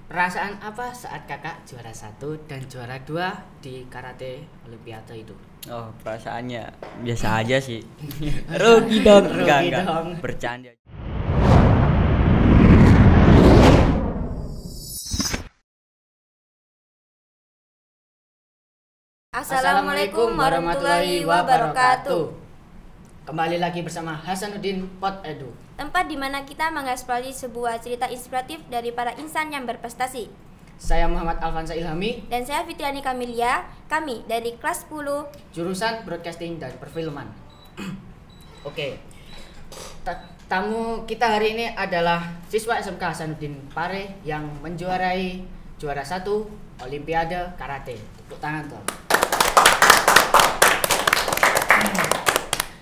Perasaan apa saat kakak juara 1 dan juara 2 di karate olimpiade itu? Oh, perasaannya biasa aja sih. Rugi dong. Rugi Enggak. dong. Bercanda. Assalamualaikum warahmatullahi wabarakatuh. Kembali lagi bersama Hasanuddin Pod Edu. Tempat di mana kita mengeksplorasi sebuah cerita inspiratif dari para insan yang berprestasi. Saya Muhammad Alfansa Ilhami, Dan saya Fitriani Kamilia, kami dari kelas 10 jurusan Broadcasting dan Perfilman. Oke. Tamu kita hari ini adalah siswa SMK Hasanuddin Pare yang menjuarai juara 1 Olimpiade Karate. Tepuk tangan tuh.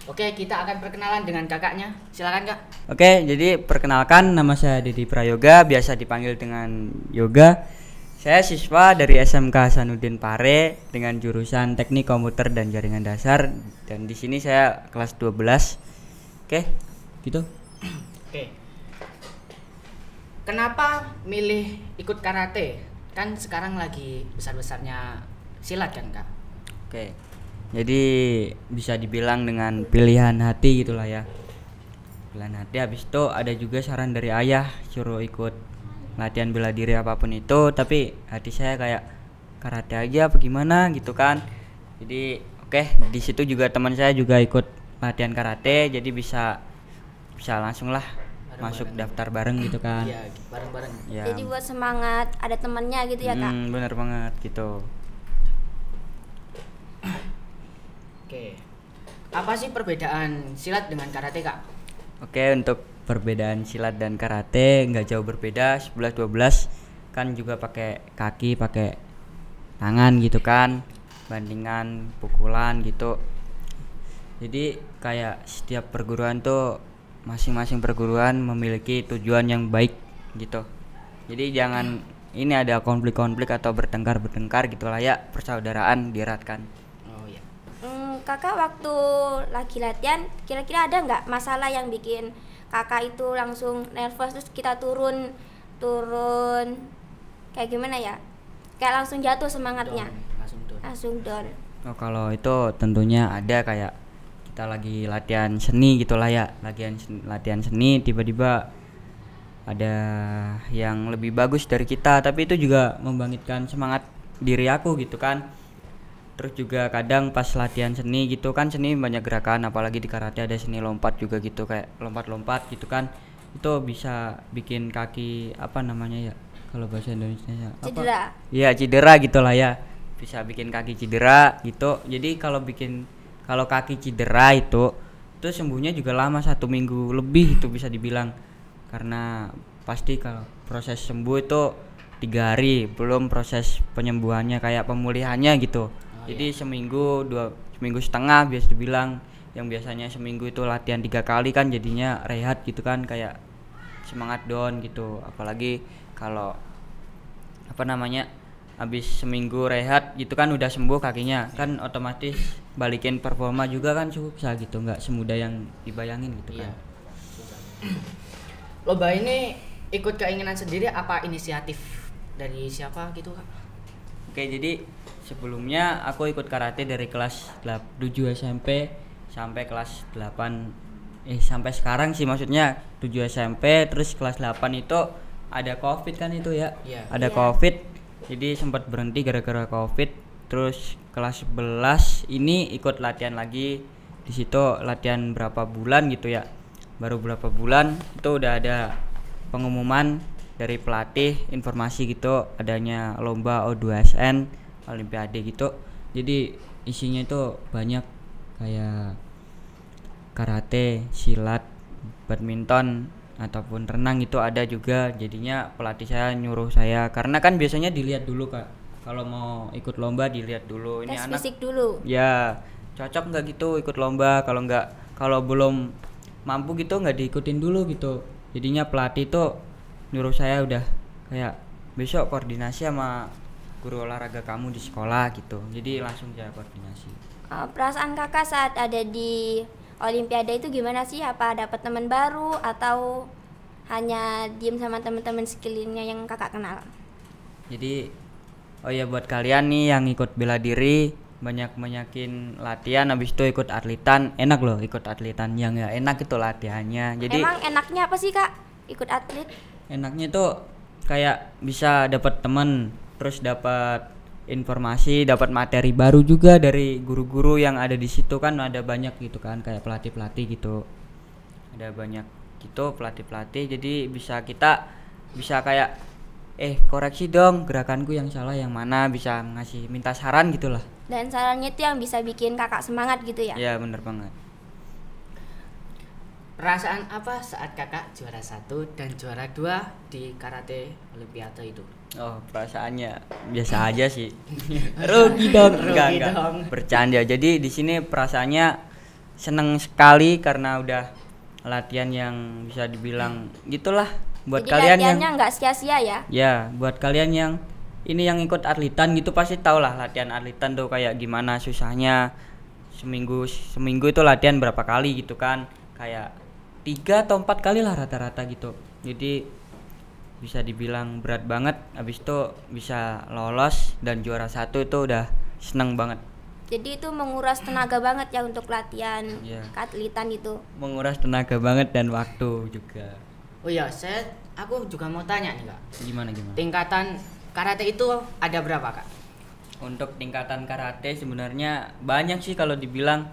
Oke, kita akan perkenalan dengan kakaknya. Silakan, Kak. Oke, jadi perkenalkan, nama saya Dedi Prayoga, biasa dipanggil dengan Yoga. Saya siswa dari SMK Hasanuddin Pare dengan jurusan Teknik Komputer dan Jaringan Dasar, dan di sini saya kelas 12. Oke, gitu. Oke. Kenapa milih ikut karate? Kan sekarang lagi besar-besarnya silat kan, Kak? Oke. Jadi bisa dibilang dengan pilihan hati gitulah ya. Pilihan hati, habis itu ada juga saran dari ayah suruh ikut latihan bela diri apapun itu, tapi hati saya kayak karate aja apa gimana gitu kan. Jadi di situ juga teman saya juga ikut latihan karate, jadi bisa langsung lah masuk daftar bareng gitu kan. Iya, bareng-bareng. Ya. Jadi buat semangat, ada temannya gitu ya, Kak. Bener banget gitu. Oke. Apa sih perbedaan silat dengan karate, Kak? Oke, untuk perbedaan silat dan karate nggak jauh berbeda, 11-12 kan juga pakai kaki, pakai tangan gitu kan, bandingan pukulan gitu. Jadi kayak setiap perguruan tuh masing-masing perguruan memiliki tujuan yang baik gitu. Jadi jangan ini ada konflik-konflik atau bertengkar gitu lah ya, persaudaraan dieratkan. Oh iya. Kakak waktu lagi latihan, kira-kira ada nggak masalah yang bikin kakak itu langsung nervous terus kita turun kayak gimana ya? Kayak langsung jatuh semangatnya. Langsung down. Oh, kalau itu tentunya ada, kayak kita lagi latihan seni gitulah ya, latihan seni tiba-tiba ada yang lebih bagus dari kita, tapi itu juga membangkitkan semangat diri aku gitu kan. Terus juga kadang pas latihan seni gitu kan, seni banyak gerakan, apalagi di karate ada seni lompat juga gitu, kayak lompat-lompat gitu kan. Itu bisa bikin kaki apa namanya ya kalau bahasa Indonesia ya? Cedera. Iya, cedera gitulah ya. Bisa bikin kaki cedera gitu. Jadi kalau kaki cedera itu sembuhnya juga lama, 1 minggu lebih itu bisa dibilang. Karena pasti kalau proses sembuh itu 3 hari, belum proses penyembuhannya kayak pemulihannya gitu. Jadi seminggu setengah biasa dibilang. Yang biasanya seminggu itu latihan 3 kali kan jadinya rehat gitu kan, kayak semangat down gitu. Apalagi kalau habis seminggu rehat gitu kan udah sembuh kakinya, kan otomatis balikin performa juga kan susah gitu, nggak semudah yang dibayangin gitu kan. Lomba ini ikut keinginan sendiri apa inisiatif dari siapa gitu, Kak? Oke, jadi sebelumnya aku ikut karate dari kelas 7 SMP sampai kelas 8 sampai sekarang sih, maksudnya 7 SMP terus kelas 8 itu ada Covid kan itu ya. Ada Covid. Jadi sempat berhenti gara-gara Covid. Terus kelas 11 ini ikut latihan lagi. Di situ latihan berapa bulan gitu ya. Baru berapa bulan itu udah ada pengumuman dari pelatih, informasi gitu adanya lomba O2SN Olimpiade gitu. Jadi isinya itu banyak kayak karate, silat, badminton ataupun renang itu ada juga. Jadinya pelatih saya nyuruh saya, karena kan biasanya dilihat dulu Kak. Kalau mau ikut lomba dilihat dulu ini tes anak fisik dulu. ya cocok nggak gitu ikut lomba. Kalau belum mampu gitu nggak diikutin dulu gitu. Jadinya pelatih tuh nyuruh saya udah kayak besok koordinasi sama guru olahraga kamu di sekolah gitu. Jadi langsung saya koordinasi. Perasaan kakak saat ada di Olimpiade itu gimana sih? Apa dapat teman baru atau hanya diem sama teman-teman sekelilingnya yang kakak kenal? Jadi oh ya buat kalian nih yang ikut bela diri, banyakin latihan, habis itu ikut atletan. Enak loh ikut atletan, yang nggak enak itu latihannya. Jadi Emang enaknya apa sih Kak ikut atlet? enaknya tuh kayak bisa dapat temen, terus dapat informasi, dapat materi baru juga dari guru-guru yang ada di situ, kan ada banyak gitu kan, kayak pelatih-pelatih gitu. Ada banyak gitu pelatih-pelatih, jadi kita bisa kayak koreksi dong gerakanku yang salah yang mana, bisa ngasih minta saran gitulah. Dan sarannya itu yang bisa bikin Kakak semangat gitu ya? Ya bener banget. Perasaan apa saat kakak juara 1 dan juara 2 di karate olimpiade itu? Oh, perasaannya biasa aja sih. Rugi dong. Rugi Enggak. dong. Bercanda. Jadi di sini perasaannya seneng sekali karena udah latihan yang bisa dibilang gitulah buat Jadi kalian yang latihannya nggak sia-sia ya? ya, buat kalian yang ini yang ikut atletan gitu pasti tau lah latihan atletan tuh kayak gimana susahnya. Seminggu itu latihan berapa kali gitu kan? Kayak 3 atau 4 kali lah rata-rata gitu. Jadi bisa dibilang berat banget, habis itu bisa lolos dan juara 1 itu udah seneng banget. Jadi itu menguras tenaga banget ya untuk latihan Iya. keatletan itu. Menguras tenaga banget dan waktu juga. Oh iya, aku juga mau tanya nih kak. Gimana? Tingkatan karate itu ada berapa kak? Untuk tingkatan karate sebenarnya banyak sih kalau dibilang.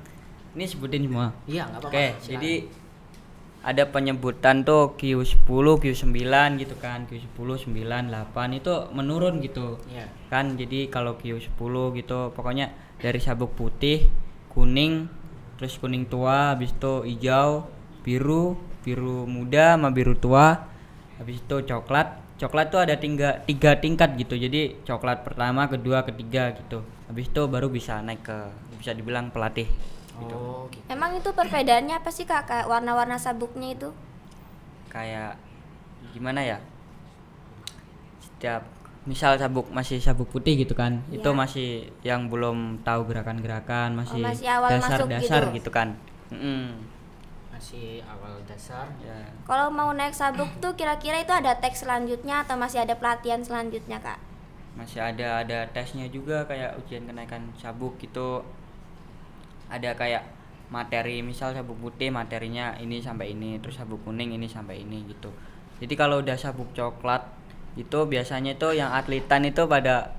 Ini sebutin semua. Iya nggak apa-apa. Oke, silakan. jadi ada penyebutan tuh Q10, Q9 gitu kan. Q10, 9, 8 itu menurun gitu. Iya. Kan jadi kalau Q10 gitu pokoknya dari sabuk putih, kuning, terus kuning tua, habis itu hijau, biru muda sama biru tua, habis itu coklat tuh ada 3 tingkat gitu. Jadi coklat pertama, kedua, ketiga gitu, habis itu baru bisa naik ke bisa dibilang pelatih gitu. Oh gitu. Emang itu perbedaannya apa sih Kak? Kayak warna-warna sabuknya itu? Kayak gimana ya, setiap misal masih sabuk putih gitu kan, Iya. itu masih yang belum tahu gerakan-gerakan, masih masih awal masuk dasar gitu. gitu kan. Masih awal dasar. Ya. Kalau mau naik sabuk tuh kira-kira itu ada teks selanjutnya atau masih ada pelatihan selanjutnya Kak? Masih ada tesnya juga kayak ujian kenaikan sabuk gitu. Ada kayak materi, misal sabuk putih materinya ini sampai ini, terus sabuk kuning ini sampai ini gitu. Jadi kalau udah sabuk coklat itu biasanya itu yang atletan itu pada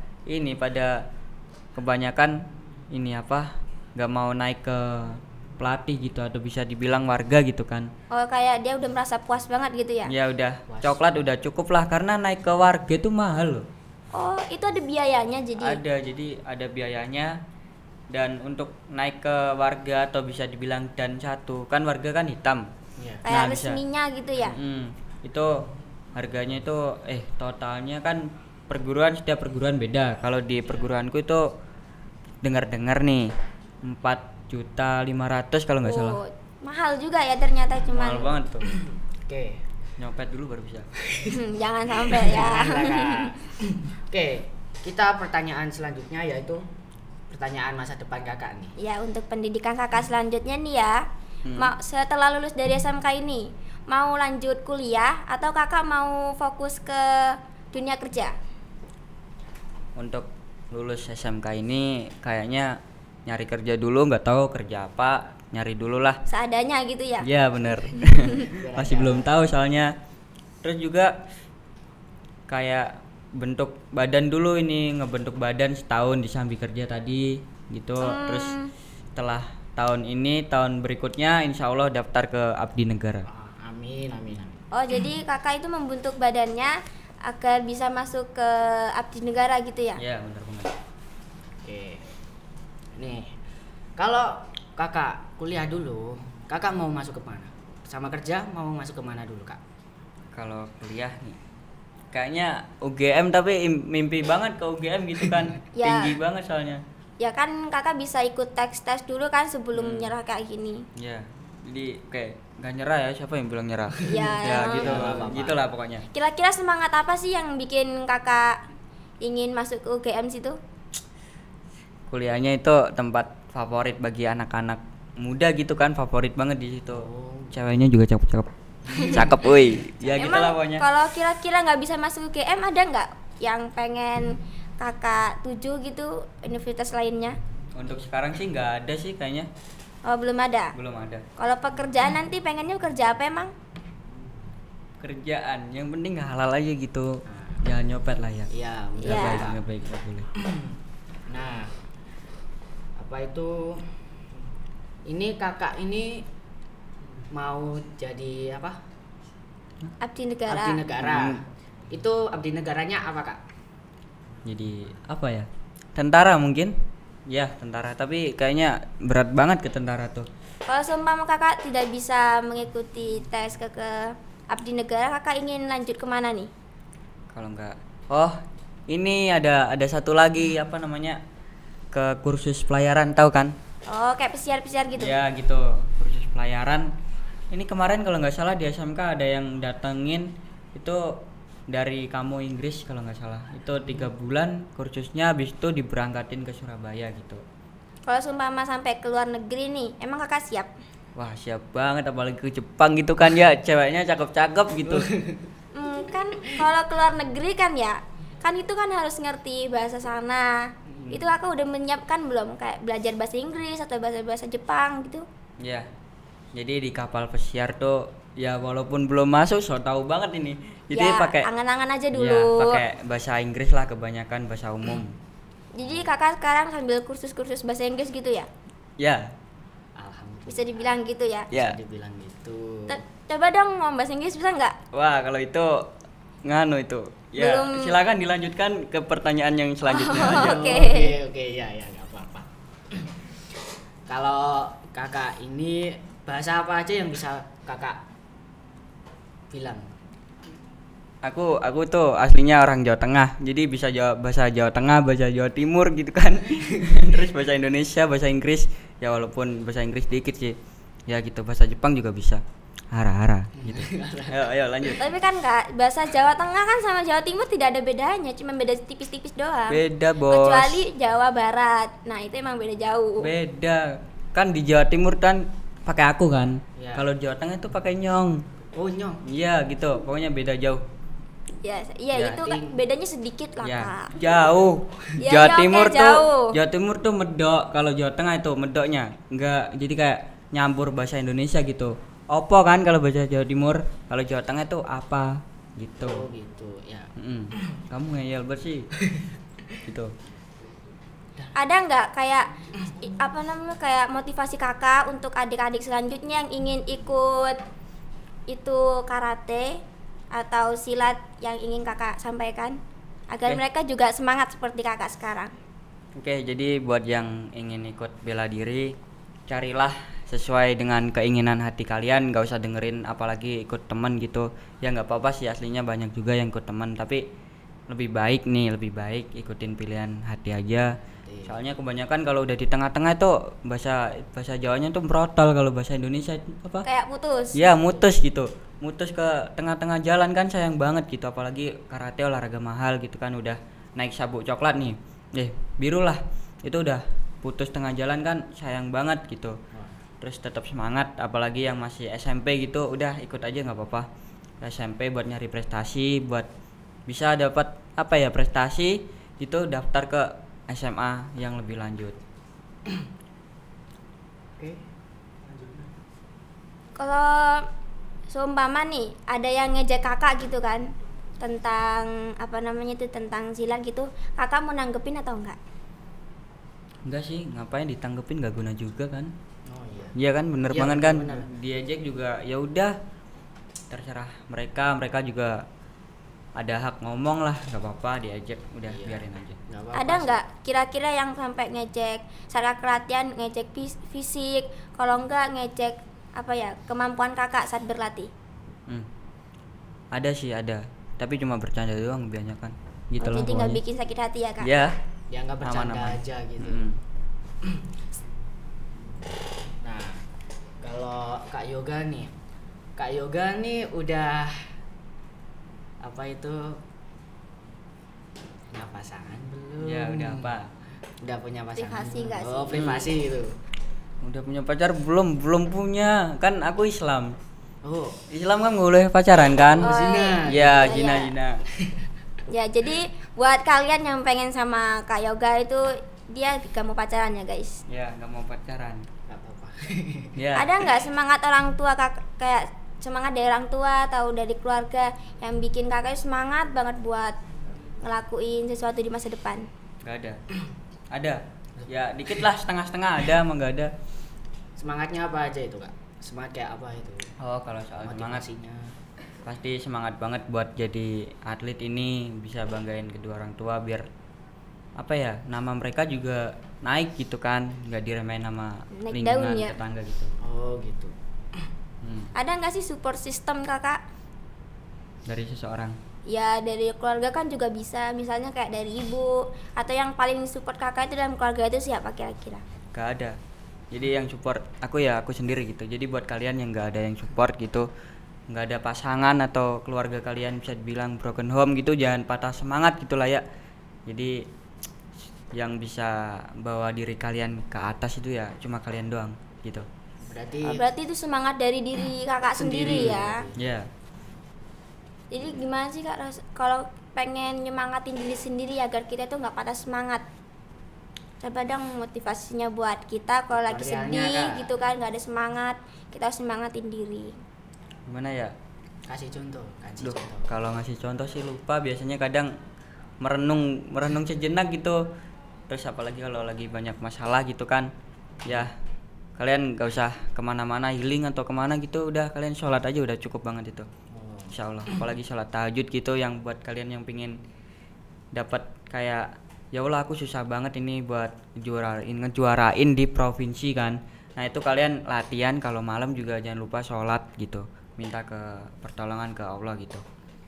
kebanyakan nggak mau naik ke pelatih gitu, atau bisa dibilang warga gitu kan. Oh kayak dia udah merasa puas banget gitu ya? Ya udah Puas. coklat udah cukup lah, karena naik ke warga itu mahal loh. Oh itu ada biayanya jadi? Jadi ada biayanya. Dan untuk naik ke warga atau bisa dibilang dan 1 kan, warga kan hitam. Iya. Kayak Nah, bisa. resminya gitu ya? Itu harganya itu totalnya kan setiap perguruan beda. Kalau di perguruanku itu dengar nih 4.500.000 kalau nggak salah. Oh, mahal juga ya ternyata Mahal cuman. banget tuh. Oke. Nyopet dulu baru bisa. Jangan sampai ya. Janganlah, Kak. Oke, kita pertanyaan selanjutnya yaitu pertanyaan masa depan kakak nih. Ya untuk pendidikan Kakak selanjutnya nih ya. Setelah lulus dari SMK ini mau lanjut kuliah atau Kakak mau fokus ke dunia kerja? Untuk lulus SMK ini kayaknya nyari kerja dulu, nggak tahu kerja apa, nyari dulu lah. Seadanya gitu ya? Iya bener. Masih belum tahu soalnya. Terus juga kayak bentuk badan dulu, ini ngebentuk badan setahun disambi kerja tadi gitu. Terus setelah tahun berikutnya insya Allah daftar ke Abdi Negara. Amin. Oh jadi Kakak itu membentuk badannya agar bisa masuk ke Abdi Negara gitu ya? Iya bener banget. Oke. Nih, kalau kakak kuliah dulu, kakak mau masuk ke mana? Sama kerja mau masuk ke mana dulu kak? Kalau kuliah nih kayaknya UGM, tapi mimpi banget ke UGM gitu kan. Ya. Tinggi banget soalnya. Ya kan Kakak bisa ikut tes dulu kan sebelum nyerah kayak gini. Iya. Jadi kayak nggak nyerah ya, siapa yang bilang nyerah? Ya, Ya gitu. nggak apa-apa. Gitulah pokoknya. Kira-kira semangat apa sih yang bikin Kakak ingin masuk ke UGM situ? Kuliahnya itu tempat favorit bagi anak-anak muda gitu kan, favorit banget di situ. Ceweknya juga cakep-cakep. Cakep woi. Ya Emang gitulah pokoknya. kalau kira-kira nggak bisa masuk UGM ada nggak yang pengen kakak tuju gitu, universitas lainnya? Untuk sekarang sih nggak ada sih kayaknya. Oh, belum ada. Belum ada. Kalau pekerjaan nanti pengennya kerja apa emang? Kerjaan yang penting halal aja gitu. Jangan nyopet lah ya. Iya, Iya. Nggak baik, nggak boleh. Nah, apa itu? Ini kakak ini mau jadi apa? Abdi negara. Abdi negara. Itu abdi negaranya apa, Kak? Jadi apa ya? Tentara mungkin? Ya tentara. Tapi kayaknya berat banget ke tentara tuh. Kalau seumpama kakak tidak bisa mengikuti tes ke abdi negara, kakak ingin lanjut kemana nih? Kalau enggak, oh ini ada satu lagi apa namanya, ke kursus pelayaran, tahu kan? Oh, kayak pesiar-pesiar gitu? Ya gitu, kursus pelayaran. Ini kemarin kalau nggak salah di SMK ada yang datengin itu dari kamu Inggris kalau nggak salah. Itu 3 bulan kursusnya, habis itu diberangkatin ke Surabaya gitu. Kalau seumpama sampai ke luar negeri nih, emang kakak siap? Wah siap banget, apalagi ke Jepang gitu kan ya, ceweknya cakep-cakep gitu. Kan kalau ke luar negeri kan ya, kan itu kan harus ngerti bahasa sana. Itu kakak udah menyiapkan belum, kayak belajar bahasa Inggris atau bahasa Jepang gitu? Ya, jadi di kapal pesiar tuh ya walaupun belum masuk, so tahu banget ini. Jadi Ya, pakai angan-angan aja ya, dulu. pakai bahasa Inggris lah, kebanyakan bahasa umum. Jadi kakak sekarang sambil kursus-kursus bahasa Inggris gitu ya? Ya, Alhamdulillah. Bisa dibilang gitu ya? ya. Dibilang gitu. Coba dong ngomong bahasa Inggris, bisa nggak? Wah, kalau itu nganu itu. Ya, Belum. silakan dilanjutkan ke pertanyaan yang selanjutnya Oh, aja. oke. Oke, ya nggak apa-apa. Kalau kakak ini bahasa apa aja yang bisa kakak bilang? Aku tuh aslinya orang Jawa Tengah, jadi bisa bahasa Jawa Tengah, bahasa Jawa Timur gitu kan. Terus bahasa Indonesia, bahasa Inggris, ya walaupun bahasa Inggris dikit sih. Ya gitu, bahasa Jepang juga bisa. Hara-hara gitu. Ayo lanjut. Tapi kan kak, bahasa Jawa Tengah kan sama Jawa Timur tidak ada bedanya, cuma beda tipis-tipis doang. Beda, Bos. Kecuali Jawa Barat, nah itu emang beda jauh. Beda. Kan di Jawa Timur kan pakai aku kan. Ya. Kalau Jawa Tengah itu pakai nyong. Oh, nyong. Iya gitu, pokoknya beda jauh. Iya Ya, itu kan bedanya sedikit lah Ya, kak. jauh. Ya, Jawa ya, oke, Timur tuh, jauh. Jawa Timur tuh medok. Kalau Jawa Tengah itu medoknya enggak, jadi kayak nyampur bahasa Indonesia gitu. Opo kan kalau bahasa Jawa Timur, kalau Jawa Tengah itu apa gitu. Oh, gitu ya. Kamu ngeyel banget sih. Gitu. Ada nggak kayak apa namanya, kayak motivasi kakak untuk adik-adik selanjutnya yang ingin ikut itu karate atau silat yang ingin kakak sampaikan agar Oke. mereka juga semangat seperti kakak sekarang? Oke, jadi buat yang ingin ikut bela diri, carilah sesuai dengan keinginan hati kalian, nggak usah dengerin apalagi ikut teman gitu. Ya nggak apa-apa sih, aslinya banyak juga yang ikut teman, tapi lebih baik ikutin pilihan hati aja. Soalnya kebanyakan kalau udah di tengah-tengah itu bahasa Jawanya tuh merotol, kalau bahasa Indonesia apa? Kayak putus. Ya mutus gitu, mutus ke tengah-tengah jalan kan sayang banget gitu. Apalagi karate olahraga mahal gitu kan, udah naik sabuk coklat nih, biru lah, itu udah putus tengah jalan kan sayang banget gitu. Terus tetap semangat, apalagi yang masih SMP gitu, udah ikut aja nggak apa-apa. SMP buat nyari prestasi, buat bisa dapat apa ya, prestasi itu daftar ke SMA yang lebih lanjut. Oke. Kalau seumpama nih ada yang ngejek kakak gitu kan tentang apa namanya itu, tentang silat gitu, kakak mau nanggepin atau enggak? Enggak sih, ngapain ditanggepin, nggak guna juga kan. Oh iya. Iya kan, bener Iya, banget kan. bener. Diejek juga ya udah, terserah mereka juga ada hak ngomong lah, nggak apa-apa diejek, udah Iya. biarin aja. Nggak apa-apa Ada sih. nggak kira-kira yang sampai ngecek saat latihan, ngecek fisik, kalau enggak ngecek apa ya, kemampuan kakak saat berlatih? Ada sih, ada, tapi cuma bercanda doang kebanyakan gitu Oh, loh jadi nggak pokoknya. bikin sakit hati ya kak? Ya, Ya nggak bercanda aman-aman. aja gitu. Nah, kalau Kak Yoga nih udah apa itu, punya pasangan belum? Ya udah apa? Udah punya pasangan? Privasi belum? nggak Oh, sih? privasi gitu. Udah punya pacar belum punya, kan aku Islam. Oh, Islam kan nggak boleh pacaran kan? Oh, zina. Ya, iya. zina. Ya, jadi buat kalian yang pengen sama Kak Yoga itu dia gak mau pacaran ya guys. Ya nggak mau pacaran. Nggak apa-apa. Ya. Ada nggak semangat orang tua kayak semangat dari orang tua atau dari keluarga yang bikin kakak semangat banget buat ngelakuin sesuatu di masa depan? Nggak ada. Ada. Ya dikit lah, setengah-setengah ada, emang nggak ada. Semangatnya apa aja itu kak? Semangat kayak apa itu? Oh kalau soal semangat Motivasinya. pasti semangat banget buat jadi atlet ini, bisa banggain kedua orang tua biar apa ya, nama mereka juga naik gitu kan, nggak diremehin sama Naik lingkungan daun ya. tetangga gitu. Oh gitu. Ada nggak sih support system kakak? Dari seseorang. Ya dari keluarga kan juga bisa, misalnya kayak dari ibu atau yang paling support kakak itu dalam keluarga itu siapa kira-kira? Gak ada. Jadi yang support aku ya aku sendiri gitu. Jadi buat kalian yang nggak ada yang support gitu, nggak ada pasangan atau keluarga kalian bisa dibilang broken home gitu, jangan patah semangat gitu lah ya. Jadi yang bisa bawa diri kalian ke atas itu ya cuma kalian doang gitu. Berarti itu semangat dari diri kakak sendiri ya. Ya. Jadi gimana sih kak kalau pengen nyemangatin diri sendiri agar kita tuh nggak patah semangat? Coba dong motivasinya buat kita kalau lagi Tutorialnya, sedih Kak. gitu kan nggak ada semangat, kita harus semangatin diri. Gimana ya? Kasih contoh. Duh, kalau ngasih contoh sih lupa, biasanya kadang merenung sejenak gitu. Terus apalagi kalau lagi banyak masalah gitu kan, ya kalian gak usah kemana-mana healing atau kemana gitu, udah kalian sholat aja udah cukup banget itu. Insya Allah. Apalagi sholat tahajud gitu, yang buat kalian yang pingin dapat kayak ya Allah aku susah banget ini buat ngejuarain di provinsi kan. Nah itu kalian latihan kalau malam juga jangan lupa sholat gitu, minta ke pertolongan ke Allah gitu.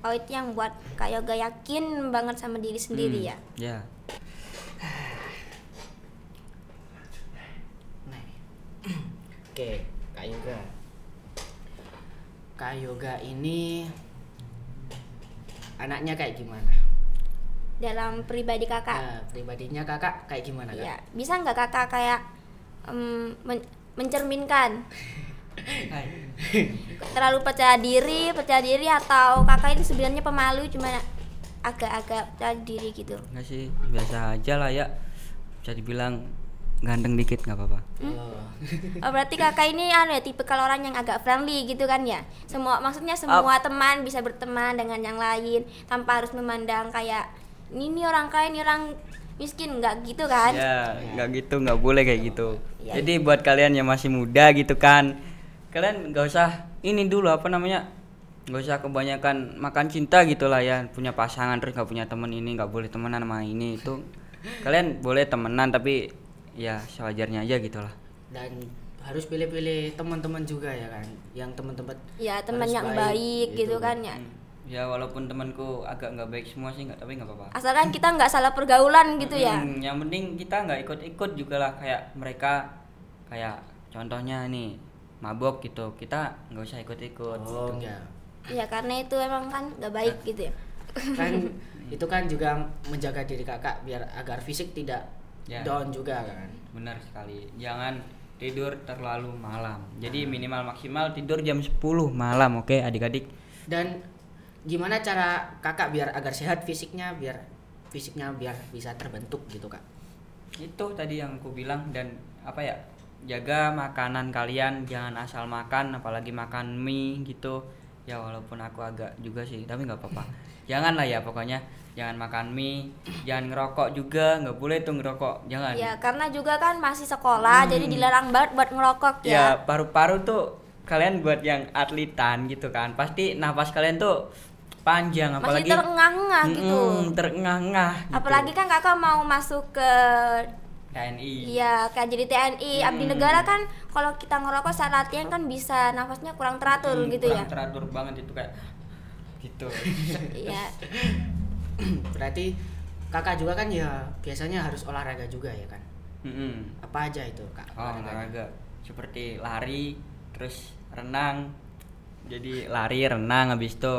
Oh itu yang buat Kak Yoga yakin banget sama diri sendiri ya. Ya. Nah. Oke, Kak Yoga. Kak Yoga ini anaknya kayak gimana? Dalam pribadi kakak. Nah, pribadinya kakak kayak gimana kak? Ya, bisa nggak kakak kayak mencerminkan terlalu percaya diri atau kakak ini sebenarnya pemalu cuma agak-agak percaya diri gitu? Enggak sih, biasa aja lah ya. Bisa dibilang ganteng dikit nggak apa-apa. Oh berarti kakak ini tipe kalau orang yang agak friendly gitu kan ya? Maksudnya semua teman bisa berteman dengan yang lain tanpa harus memandang kayak ini orang kaya, ini orang miskin, nggak gitu kan? Ya, nggak gitu, nggak boleh kayak gitu. Ya. Jadi buat kalian yang masih muda gitu kan, kalian nggak usah ini dulu apa namanya, nggak usah kebanyakan makan cinta gitulah ya. Punya pasangan terus nggak punya temen, ini nggak boleh temenan sama ini itu. Kalian boleh temenan tapi ya sewajarnya aja gitulah. Dan harus pilih-pilih teman-teman juga ya kan, yang teman-teman Ya teman harus yang baik gitu kan ya. Ya walaupun temanku agak nggak baik semua sih, tapi nggak apa-apa. Asalkan kita nggak salah pergaulan gitu ya. Yang penting kita nggak ikut-ikut juga lah, kayak mereka kayak contohnya nih mabok gitu, kita nggak usah ikut-ikut. Oh gitu. ya. Ya karena itu emang kan nggak baik gitu ya. Kan itu kan juga menjaga diri kakak biar agar fisik tidak Ya. down juga kan. Benar sekali. Jangan tidur terlalu malam. Jadi minimal maksimal tidur jam 10 malam, oke adik-adik. Dan gimana cara kakak biar agar sehat fisiknya biar bisa terbentuk gitu kak? Itu tadi yang aku bilang, dan apa ya, jaga makanan kalian, jangan asal makan, apalagi makan mie gitu ya. Walaupun aku agak juga sih, tapi nggak apa-apa. Jangan lah ya, pokoknya jangan makan mie, jangan ngerokok juga, nggak boleh tuh ngerokok, jangan. Ya karena juga kan masih sekolah jadi dilarang banget buat ngerokok Ya ya. paru-paru tuh kalian buat yang atletan gitu kan, pasti nafas kalian tuh panjang, Masih apalagi terengah-engah gitu. terengah-engah gitu. Apalagi kan kakak mau masuk ke TNI. iya kayak jadi TNI abdi negara kan, kalau kita ngerokok saat latihan kan bisa nafasnya kurang teratur gitu ya. Kurang teratur banget itu kayak gitu. Iya. Berarti kakak juga kan ya biasanya harus olahraga juga ya kan? Apa aja itu kak? Olahraga seperti lari, terus renang. Jadi lari, renang, habis itu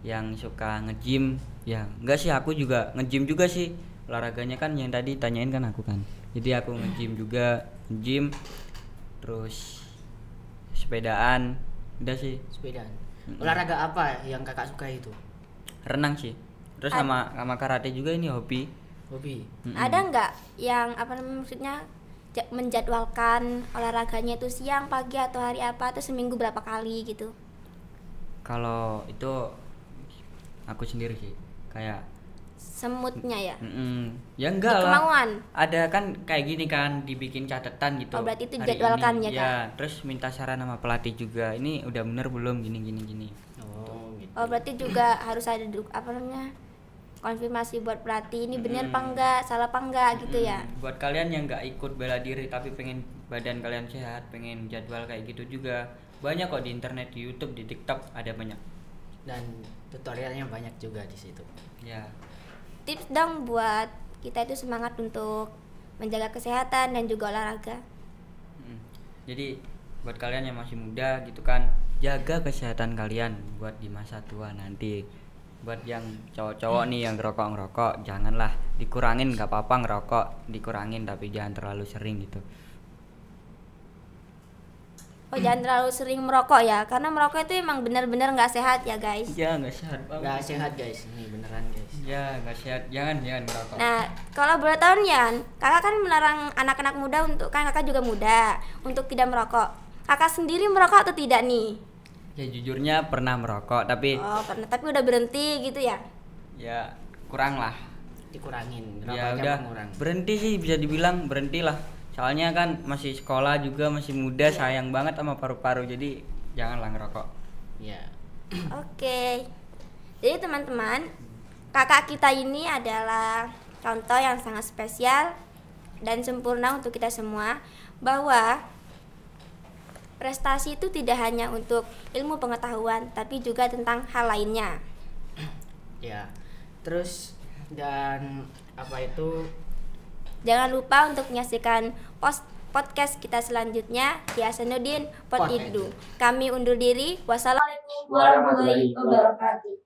yang suka nge-gym ya. Enggak sih, aku juga nge-gym juga sih. Olahraganya kan yang tadi tanyain kan aku kan. Jadi aku nge-gym juga, nge-gym. Terus sepedaan. Udah sih. Sepedaan. Olahraga apa yang kakak suka itu? Renang sih. Terus sama karate juga ini hobi. Ada nggak yang apa namanya maksudnya menjadwalkan olahraganya itu siang, pagi atau hari apa atau seminggu berapa kali gitu? Kalau itu aku sendiri sih kayak Semutnya ya. Ya enggak lah. Kemauan. Ada kan kayak gini kan dibikin catatan gitu. Oh, berarti itu hari dijadwalkan ini. ya, Kak? Ya, terus minta saran sama pelatih juga. Ini udah bener belum gini. Oh, gitu. Oh, berarti juga harus ada apa namanya? Konfirmasi buat pelatih ini benar apa enggak, salah apa enggak gitu ya. Buat kalian yang nggak ikut bela diri tapi pengen badan kalian sehat, pengen jadwal kayak gitu juga banyak kok di internet, di YouTube, di TikTok ada banyak. Dan tutorialnya banyak juga di situ. Ya. Tips dong buat kita itu semangat untuk menjaga kesehatan dan juga olahraga. Jadi buat kalian yang masih muda gitu kan, jaga kesehatan kalian buat di masa tua nanti. Buat yang cowok-cowok nih yang ngerokok, janganlah, dikurangin, nggak apa-apa ngerokok, dikurangin tapi jangan terlalu sering gitu. Oh, jangan terlalu sering merokok ya, karena merokok itu emang benar-benar nggak sehat ya guys. Ya nggak sehat banget. Nggak sehat guys, ini beneran guys. Ya nggak sehat, jangan merokok. Nah, kalau boleh tahu nih Yan, kakak kan melarang anak-anak muda untuk, kan kakak juga muda, untuk tidak merokok. Kakak sendiri merokok atau tidak nih? Ya jujurnya pernah merokok tapi Oh, pernah, tapi udah berhenti gitu ya? ya kurang lah. Dikurangin, Ya berapa udah jam kurang? berhenti sih, bisa dibilang berhentilah. Soalnya kan masih sekolah juga, masih muda, sayang banget sama paru-paru, jadi janganlah ngerokok. Ya. Oke. Jadi teman-teman, kakak kita ini adalah contoh yang sangat spesial dan sempurna untuk kita semua, bahwa prestasi itu tidak hanya untuk ilmu pengetahuan, tapi juga tentang hal lainnya. Ya. Terus dan apa itu? Jangan lupa untuk menyaksikan podcast kita selanjutnya di Hasanuddin Pod Iddu. Kami undur diri. Wassalamualaikum warahmatullahi wabarakatuh.